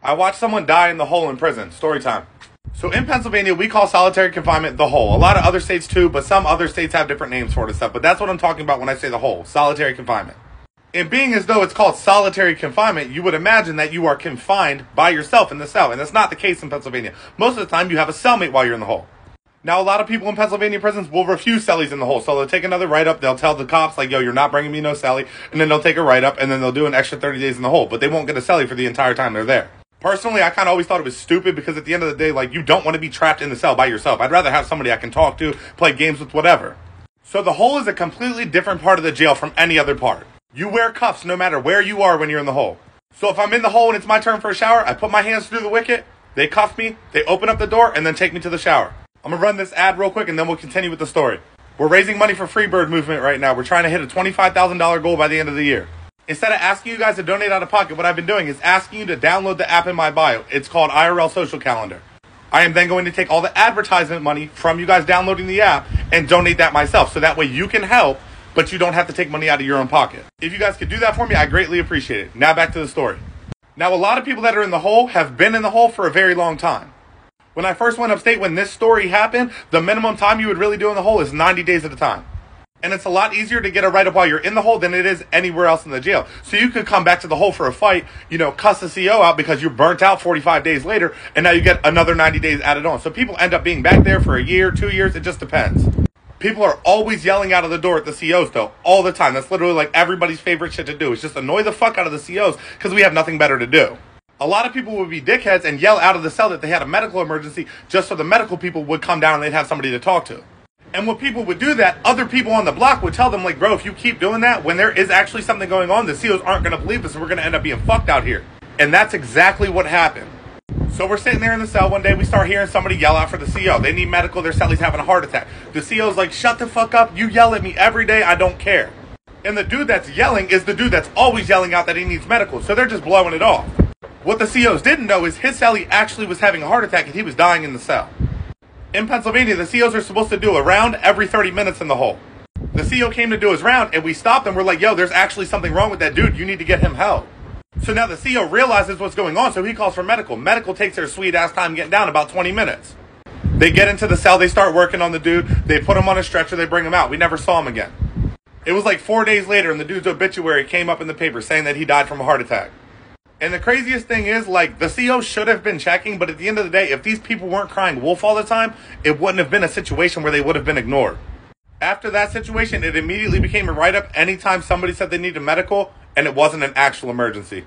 I watched someone die in the hole in prison. Story time. So in Pennsylvania, we call solitary confinement the hole. A lot of other states too, but some other states have different names for it and stuff. But that's what I'm talking about when I say the hole. Solitary confinement. And being as though it's called solitary confinement, you would imagine that you are confined by yourself in the cell. And that's not the case in Pennsylvania. Most of the time, you have a cellmate while you're in the hole. Now, a lot of people in Pennsylvania prisons will refuse cellies in the hole. So they'll take another write-up. They'll tell the cops, like, yo, you're not bringing me no cellie. And then they'll take a write-up, and then they'll do an extra 30 days in the hole. But they won't get a cellie for the entire time they're there. Personally, I kind of always thought it was stupid because at the end of the day, like, you don't want to be trapped in the cell by yourself. I'd rather have somebody I can talk to, play games with, whatever. So the hole is a completely different part of the jail from any other part. You wear cuffs no matter where you are when you're in the hole. So if I'm in the hole and it's my turn for a shower, I put my hands through the wicket, they cuff me, they open up the door, and then take me to the shower. I'm going to run this ad real quick and then we'll continue with the story. We're raising money for Freebird movement right now. We're trying to hit a $25,000 goal by the end of the year. Instead of asking you guys to donate out of pocket, what I've been doing is asking you to download the app in my bio. It's called IRL Social Calendar. I am then going to take all the advertisement money from you guys downloading the app and donate that myself. So that way you can help, but you don't have to take money out of your own pocket. If you guys could do that for me, I greatly appreciate it. Now back to the story. Now, a lot of people that are in the hole have been in the hole for a very long time. When I first went upstate, when this story happened, the minimum time you would really do in the hole is 90 days at a time. And it's a lot easier to get a write-up while you're in the hole than it is anywhere else in the jail. So you could come back to the hole for a fight, cuss the CO out because you're burnt out 45 days later, and now you get another 90 days added on. So people end up being back there for a year, 2 years, it just depends. People are always yelling out of the door at the COs, though, all the time. That's literally like everybody's favorite shit to do. Is just annoy the fuck out of the COs because we have nothing better to do. A lot of people would be dickheads and yell out of the cell that they had a medical emergency just so the medical people would come down and they'd have somebody to talk to. And when people would do that, other people on the block would tell them, like, bro, if you keep doing that, when there is actually something going on, the COs aren't going to believe us and we're going to end up being fucked out here. And that's exactly what happened. So we're sitting there in the cell one day, we start hearing somebody yell out for the CO. They need medical, their cellie's having a heart attack. The CO's like, shut the fuck up, you yell at me every day, I don't care. And the dude that's yelling is the dude that's always yelling out that he needs medical, so they're just blowing it off. What the COs didn't know is his cellie actually was having a heart attack and he was dying in the cell. In Pennsylvania, the COs are supposed to do a round every 30 minutes in the hole. The CO came to do his round and we stopped him, we're like, yo, there's actually something wrong with that dude, you need to get him help. So now the CO realizes what's going on, so he calls for medical. Medical takes their sweet ass time getting down, about 20 minutes. They get into the cell, they start working on the dude, they put him on a stretcher, they bring him out. We never saw him again. It was like 4 days later and the dude's obituary came up in the paper saying that he died from a heart attack. And the craziest thing is, like, the CO should have been checking, but at the end of the day, if these people weren't crying wolf all the time, it wouldn't have been a situation where they would have been ignored. After that situation, it immediately became a write-up anytime somebody said they needed medical and it wasn't an actual emergency.